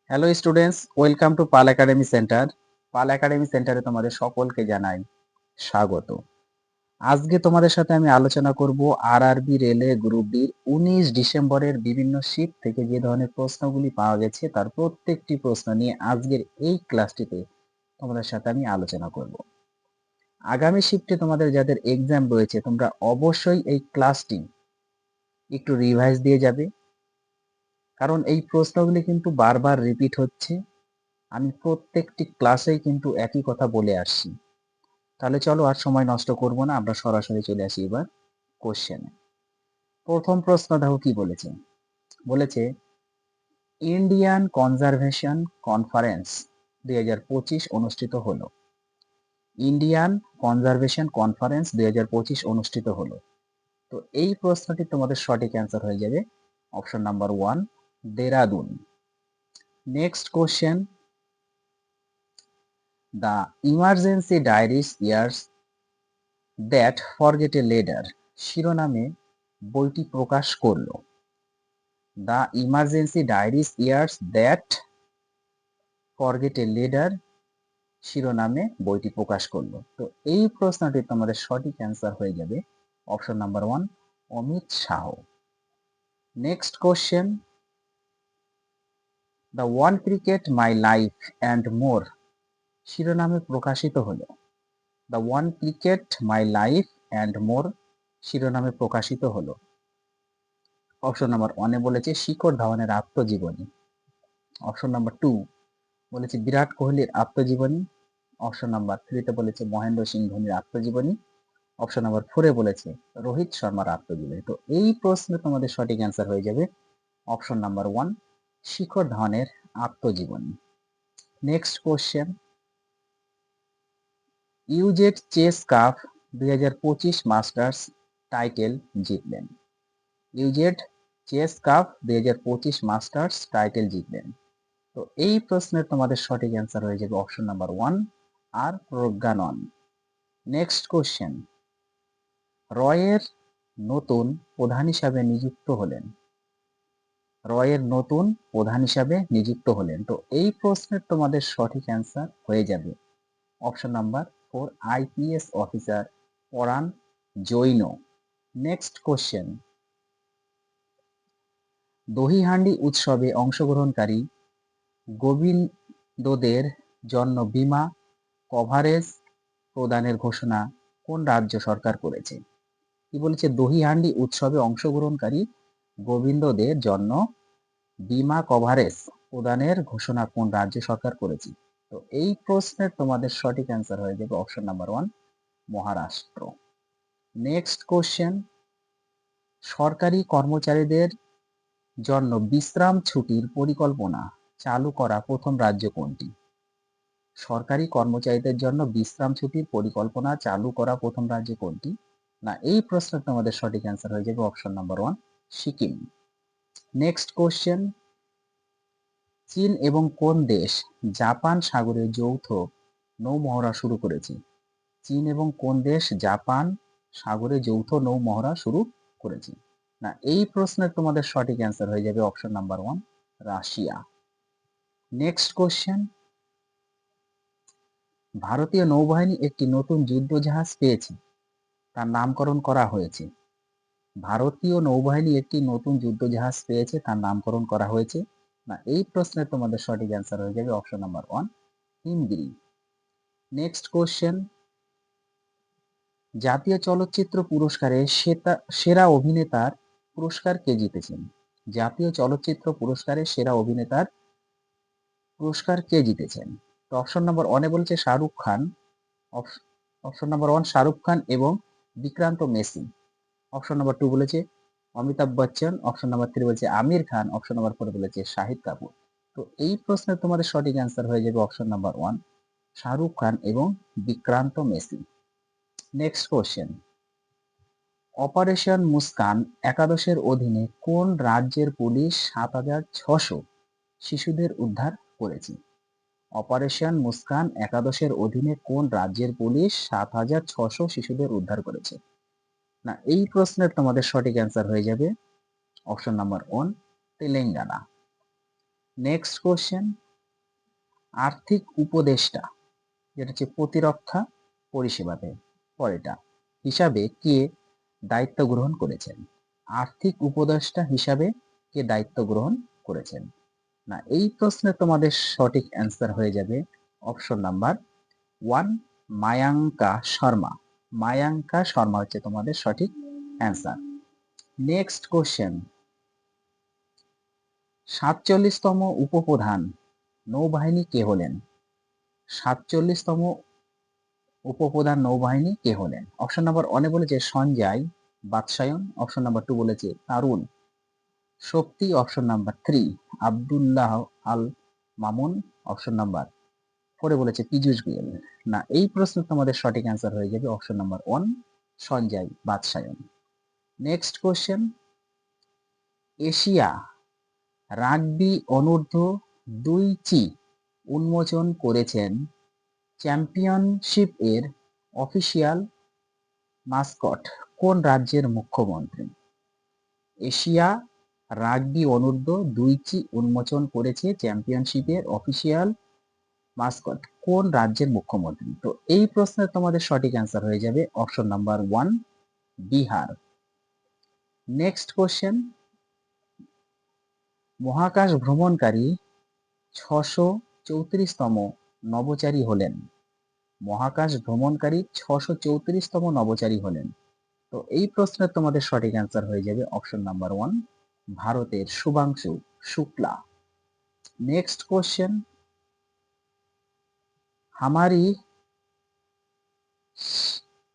Hello students, welcome to Pal academy centre. Pal academy সেন্টারে তোমাদের সকলকে জানাই স্বাগত। আজকে তোমাদের সাথে আমি আলোচনা করব আরআরবি রেলওয়ে গ্রুপ ডির 19 ডিসেম্বরের বিভিন্ন শিফট থেকে যে ধরনের প্রশ্নগুলি পাওয়া গেছে তার প্রত্যেকটি প্রশ্ন নিয়ে আজকের এই ক্লাসটিতে তোমাদের সাথে আমি আলোচনা করব। আগামী শিফটে তোমাদের যাদের এক্সাম রয়েছে তোমরা অবশ্যই এই ক্লাসটি একটু রিভাইজ দিয়ে যাবে, কারণ এই প্রশ্নগুলি কিন্তু বারবার রিপিট হচ্ছে। আমি প্রত্যেকটি ক্লাসেই কিন্তু একই কথা বলে আসছি। তাহলে চলো আর সময় নষ্ট করব না, আমরা সরাসরি চলে আসি এবার কোশ্চেনে। প্রথম প্রশ্ন দেখো কি বলেছে। বলেছে ইন্ডিয়ান কনজারভেশন কনফারেন্স 2025 অনুষ্ঠিত হলো। ইন্ডিয়ান কনজারভেশন কনফারেন্স 2025 অনুষ্ঠিত হলো। তো এই প্রশ্নটি তোমাদের সঠিক অ্যান্সার হয়ে যাবে option number 1, Dehradun. Next question, the emergency diaries years that forget A ladder শিরোনামে বইটি প্রকাশ করল। The emergency diaries years that forget A ladder শিরোনামে বইটি প্রকাশ করলো। তো এই প্রশ্নটি তোমাদের সঠিক অ্যান্সার হয়ে যাবে option number 1, Amit Shah. Next question, the one cricket my life and more শিরোনামে প্রকাশিত হলো। The one cricket my life and more শিরোনামে প্রকাশিত হলো। অপশন নাম্বার 1 বলেছে শিখর ধাওয়ানের আত্মজীবনী। অপশন নাম্বার 2 বলেছে বিরাট কোহলির আত্মজীবনী। অপশন নাম্বার 3 তে বলেছে মহেন্দ্র সিং ধোনির আত্মজীবনী। অপশন নাম্বার 4 বলেছে রোহিত শর্মার আত্মজীবনী। তো এই প্রশ্নে তোমাদের সঠিক অ্যান্সার হয়ে যাবে অপশন নাম্বার 1, শিখর ধাওয়ানের আত্মজীবনী। Next question, UZ chess cup 2025 masters title জিতলেন। UZ chess cup 2025 masters title জিতলেন। তো এই প্রশ্নের তোমাদের সঠিক অ্যান্সার হয়ে যাবে অপশন নাম্বার 1, আর প্রজ্ঞানন। নেক্সট কোশ্চেন, রয়ের নতুন প্রধান হিসাবে নিযুক্ত হলেন। রয়ের নতুন প্রধান হিসাবে নিযুক্ত হলেন। তো এই প্রশ্নের তোমাদের সঠিক অ্যান্সার হয়ে যাবে অপশন নাম্বার 4, আইপিএস অফিসার পরাণ জৈন। নেক্সট কোশ্চেন, দহিহান্ডি উৎসবে অংশগ্রহণকারী গোবিন্দদের জন্য বীমা কভারেজ প্রদানের ঘোষণা কোন রাজ্য সরকার করেছে? কি বলেছে, দহিহান্ডি উৎসবে অংশগ্রহণকারী গোবিন্দদের জন্য বীমা কভারেজ প্রদানের ঘোষণা কোন রাজ্য সরকার করেছে? তো এই প্রশ্নের তোমাদের সঠিক অ্যান্সার হয়ে যাবে option number 1, Maharashtra. Next question, সরকারি কর্মচারীদের জন্য বিশ্রাম ছুটির পরিকল্পনা চালু করা প্রথম রাজ্য কোনটি? সরকারি কর্মচারীদের জন্য বিশ্রাম ছুটির পরিকল্পনা চালু করা প্রথম রাজ্য কোনটি? না, এই প্রশ্নের তোমাদের সঠিক অ্যান্সার হয়ে যাবে option number 1, Sikkim. Next question, চীন এবং কোন দেশ জাপান সাগরে যৌথ নৌমহড়া শুরু করেছে? চীন এবং কোন দেশ জাপান সাগরে যৌথ নৌমহড়া শুরু করেছে? না, এই প্রশ্নের তোমাদের সঠিক অ্যান্সার হয়ে যাবে option number 1, Russia. Next question, ভারতীয় নৌবাহিনী একটি নতুন যুদ্ধজাহাজ পেয়েছে, তার নামকরণ করা হয়েছে। ভারতীয় নৌবাহিনী একটি নতুন যুদ্ধজাহাজ পেয়েছে, তার নামকরণ করা হয়েছে। না, এই প্রশ্নের তোমাদের সঠিক অ্যান্সার হয়ে যাবে option number 1, Himgiri. Next question, জাতীয় চলচ্চিত্র পুরস্কারে সেরা অভিনেতার পুরস্কার কে জিতেছেন? জাতীয় চলচ্চিত্র পুরস্কারে সেরা অভিনেতার পুরস্কার কে জিতেছেন? তো অপশন নাম্বার 1 বলেছে শাহরুখ খান। অপশন নাম্বার 1 শাহরুখ খান এবং বিক্রান্ত মেসি। অপশন নাম্বার 2 বলেছে অমিতাভ বচ্চন। অপশন নাম্বার 3 বলেছে আমির খান। অপশন নাম্বার 4 বলেছে শাহিদ কাপুর। তো এই প্রশ্নের তোমাদের সঠিক অ্যান্সার হয়ে যাবে অপশন নাম্বার 1, শাহরুখ খান এবং Vikrant Messi. Next question, operation Muskan একাদশের অধীনে কোন রাজ্যের পুলিশ 7,600 শিশুদের উদ্ধার করেছে? অপারেশন মুস্কান একাদশের অধীনে কোন রাজ্যের পুলিশ 7,600 শিশুদের উদ্ধার করেছে? না, এই প্রশ্নের তোমাদের সঠিক অ্যান্সার হয়ে যাবে option number 1, Telangana. Next question, আর্থিক উপদেষ্টা যেটা হচ্ছে প্রতিরক্ষা পরিষেবাতে পরেটা হিসাবে কে দায়িত্ব গ্রহণ করেছেন? আর্থিক উপদেষ্টা হিসাবে কে দায়িত্ব গ্রহণ করেছেন? না, এই প্রশ্নে তোমাদের সঠিক অ্যান্সার হয়ে যাবে অপশন নাম্বার 1, মায়াঙ্কা শর্মা। মায়াঙ্কা শর্মা হচ্ছে তোমাদের সঠিক অ্যান্সার। নেক্সট কোশ্চেন, 47তম উপপ্রধান নৌবাহিনী কে হলেন? 47তম উপপ্রধান নৌবাহিনী কে হলেন? অপশন নাম্বার 1 বলেছে সঞ্জয় বাৎসায়ন, অপশন নাম্বার 2 বলেছে তারুণ শক্তি, option number 3 Abdullah Al Mamun, option number 4 বলেছে পীযূষ গোয়েল। না, এই প্রশ্ন তোমাদের সঠিক অ্যান্সার হয়ে যাবে option number 1 Sanjay Vatsayan. Next question, Asia rugby অনূর্ধ্ব 2 উন্মোচন করেছেন চ্যাম্পিয়নশিপ এর অফিসিয়াল মাস্কট কোন রাজ্যের মুখ্যমন্ত্রী? এশিয়া রাগবি অনূর্ধ্ব 2 উন্মোচন করেছে চ্যাম্পিয়নশিপের অফিসিয়াল মাস্কট কোন রাজ্যের মুখ্যমন্ত্রী? তো এই প্রশ্নের তোমাদের সঠিক অ্যান্সার হয়ে যাবে option number 1 Bihar. Next question, মহাকাশ ভ্রমণকারী 634তম নভোচারী হলেন? মহাকাশ ভ্রমণকারী 634তম নভোচারী হলেন? তো এই প্রশ্নের তোমাদের সঠিক অ্যান্সার হয়ে যাবে অপশন নাম্বার 1 ভারতের শুভাংশু শুক্লা। নেক্সট কোশ্চেন, হামারি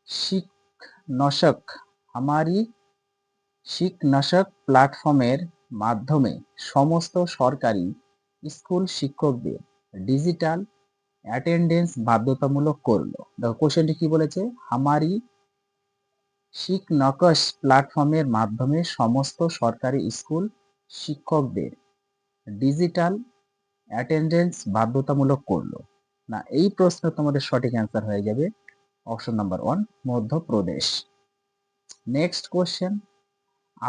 শিক্ষনশক হামারি শিক্ষনশক প্ল্যাটফর্মের মাধ্যমে সমস্ত সরকারি স্কুল শিক্ষকদের ডিজিটাল অ্যাটেন্ডেন্স বাধ্যতামূলক করলো। দেখো কোশ্চেনটি কি বলেছে, হামারি শিক্ষনকশ প্ল্যাটফর্মের মাধ্যমে সমস্ত সরকারি স্কুল শিক্ষকদের ডিজিটাল অ্যাটেন্ডেন্স বাধ্যতামূলক করলো। না, এই প্রশ্ন তোমাদের সঠিক অ্যান্সার হয়ে যাবে option number 1 Madhya Pradesh. Next question,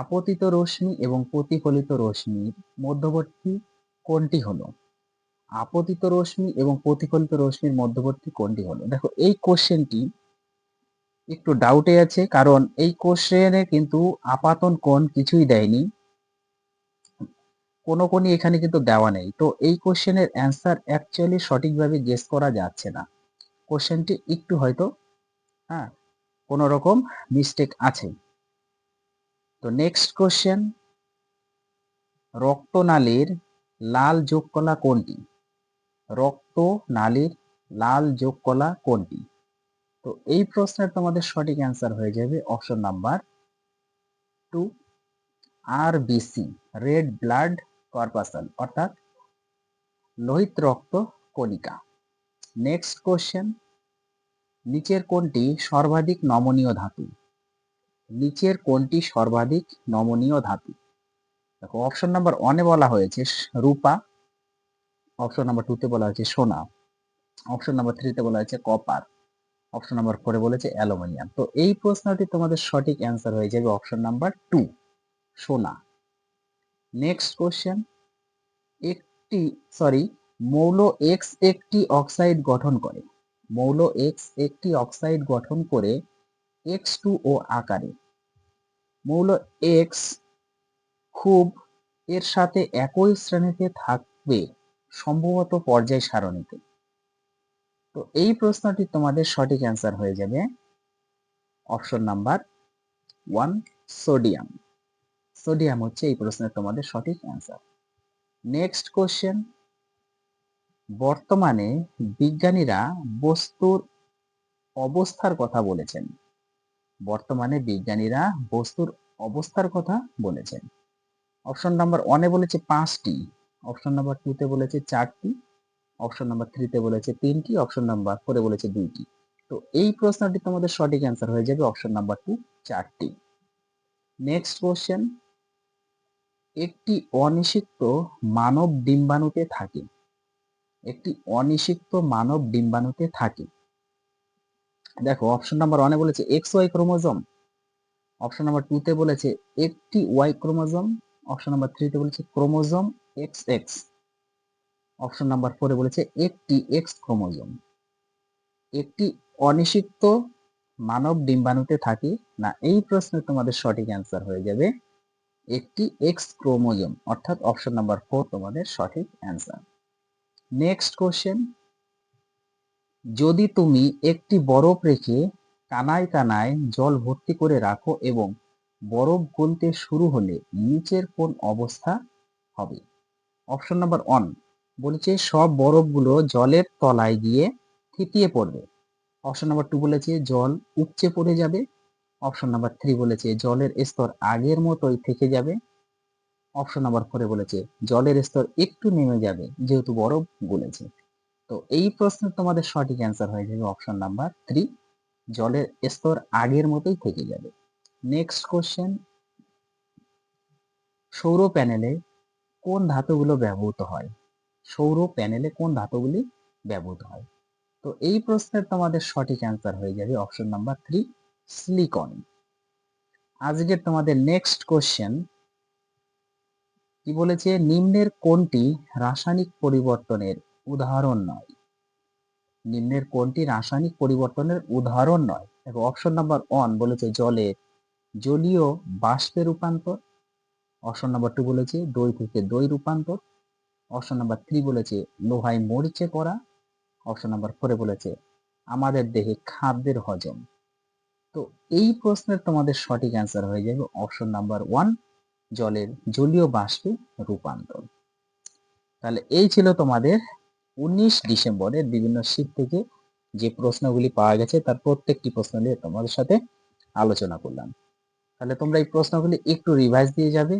আপতিত রশ্মি এবং প্রতিফলিত রশ্মির মধ্যবর্তী কোনটি হলো? আপতিত রশ্মি এবং প্রতিফলিত রশ্মির মধ্যবর্তী কোনটি হলো? দেখো এই কোশ্চেনটি একটু ডাউটে আছে, কারণ এই কোশ্চেনে কিন্তু আপাতন কোণ কিছুই দেয়নি, কোনো কোণই এখানে কিন্তু দেওয়া নেই। তো এই কোশ্চেনের অ্যান্সার অ্যাকচুয়ালি সঠিকভাবে গেস করা যাচ্ছে না। কোশ্চেনটি একটু হয়তো কোনো রকম মিস্টেক আছে। তো নেক্সট কোশ্চেন, রক্তনালীর লাল যোগকলা কোনটি? রক্তনালীর লাল যোগকলা কোনটি? তো এই প্রশ্নের তোমাদের সঠিক অ্যান্সার হয়ে যাবে option number 2 RBC red blood corpuscle, অর্থাৎ লোহিত রক্ত কণিকা। নেক্সট কোশ্চেন, নিচের কোনটি সর্বাধিক নমনীয় ধাতু? নিচের কোনটি সর্বাধিক নমনীয় ধাতু? দেখো অপশন নাম্বার 1 এ বলা হয়েছে রূপা, অপশন নাম্বার 2 তে বলা হয়েছে সোনা, অপশন নাম্বার 3 তে বলা হয়েছে কপার, অপশন নাম্বার 4 এ বলেছে অ্যালুমিনিয়াম। তো এই প্রশ্নটি তোমাদের সঠিক অ্যান্সার হয়ে যাবে অপশন নাম্বার 2 সোনা। নেক্সট কোশ্চেন, মৌল X একটি অক্সাইড গঠন করে। মৌল X একটি অক্সাইড গঠন করে X2O আকারে। মৌল X খুব এর সাথে একই শ্রেণীতে থাকবে সম্ভবত পর্যায় সারণীতে। তো এই প্রশ্নটি তোমাদের সঠিক অ্যান্সার হয়ে যাবে অপশন নাম্বার 1 সোডিয়াম। সোডিয়াম হচ্ছে এই প্রশ্নের তোমাদের সঠিক অ্যান্সার। নেক্সট কোশ্চেন, বর্তমানে বিজ্ঞানীরা বস্তুর অবস্থার কথা বলেছেন। বর্তমানে বিজ্ঞানীরা বস্তুর অবস্থার কথা বলেছেন। অপশন নাম্বার 1 এ বলেছে 5টি, অপশন নাম্বার 2 তে বলেছে 4টি, অপশন নাম্বার 3 তে বলেছে 3টি, অপশন নাম্বার 4 এ বলেছে 2টি। তো এই প্রশ্নটি তোমাদের সঠিক অ্যান্সার হয়ে যাবে অপশন নাম্বার 2 4টি। নেক্সট কোশ্চেন, একটি অনিষিক্ত মানব ডিম্বাণুতে থাকে। একটি অনিষিক্ত মানব ডিম্বাণুতে থাকে। দেখো অপশন নাম্বার 1 এ বলেছে XY ক্রোমোজোম, অপশন নাম্বার 2 তে বলেছে একটি Y ক্রোমোজোম, অপশন নাম্বার 3 তে বলেছে ক্রোমোজোম XX, অপশন নাম্বার 4 বলেছে একটি এক্স ক্রোমোজোম। একটি অনিষিক্ত মানব ডিম্বাণুতে থাকে না, এই প্রশ্নের তোমাদের সঠিক অ্যান্সার হয়ে যাবে একটি এক্স ক্রোমোজোম, অর্থাৎ অপশন নাম্বার 4 তোমাদের সঠিক অ্যান্সার। নেক্সট কোশ্চেন, যদি তুমি একটি বরফ রেখে কানায় কানায় জল ভর্তি করে রাখো এবং বরফ গলতে শুরু হলে নিচের কোন অবস্থা হবে? অপশন নাম্বার 1 বলেছে সব বরফগুলো জলের তলায় গিয়ে থিতিয়ে পড়বে। অপশন নাম্বার 2 বলেছে জল উপচে পড়ে যাবে। অপশন নাম্বার 3 বলেছে জলের স্তর আগের মতোই থেকে যাবে। অপশন নাম্বার 4 বলেছে জলের স্তর একটু নেমে যাবে যেহেতু বরফ গলেছে। তো এই প্রশ্নের তোমাদের সঠিক অ্যান্সার হয়ে যাবে অপশন নাম্বার 3, জলের স্তর আগের মতোই থেকে যাবে। নেক্সট কোশ্চেন, সৌর প্যানেলে কোন ধাতুগুলো ব্যবহৃত হয়? সৌর প্যানেলে কোন ধাতুগুলি ব্যবহৃত হয়? তো এই প্রশ্নের তোমাদের সঠিক অ্যান্সার হয়ে যাবে অপশন নাম্বার 3, সিলিকন। আজকের তোমাদের নেক্সট কোশ্চেন কি বলেছে, নিম্নের কোনটি রাসায়নিক পরিবর্তনের উদাহরণ নয়? নিম্নের কোনটি রাসায়নিক পরিবর্তনের উদাহরণ নয়? দেখো অপশন নাম্বার 1 বলেছে জলের জলীয় বাষ্পে রূপান্তর। অপশন নাম্বার 2 বলেছে দই থেকে দই রূপান্তর। অপশন নাম্বার 3 বলেছে লোহায় মরিচে করা। অপশন নাম্বার 4 বলেছে আমাদের দেহে খাদ্যের হজম। তো এই প্রশ্নের তোমাদের সঠিক অ্যান্সার হয়ে যাবে অপশন নাম্বার 1, জলের জলীয় বাষ্পে রূপান্তর। তাহলে এই ছিল তোমাদের 19 ডিসেম্বরের বিভিন্ন শীট থেকে যে প্রশ্নগুলি পাওয়া গেছে তার প্রত্যেকটি প্রশ্ন নিয়ে তোমাদের সাথে আলোচনা করলাম। তাহলে তোমরা এই প্রশ্নগুলি একটু রিভাইজ দিয়ে যাবে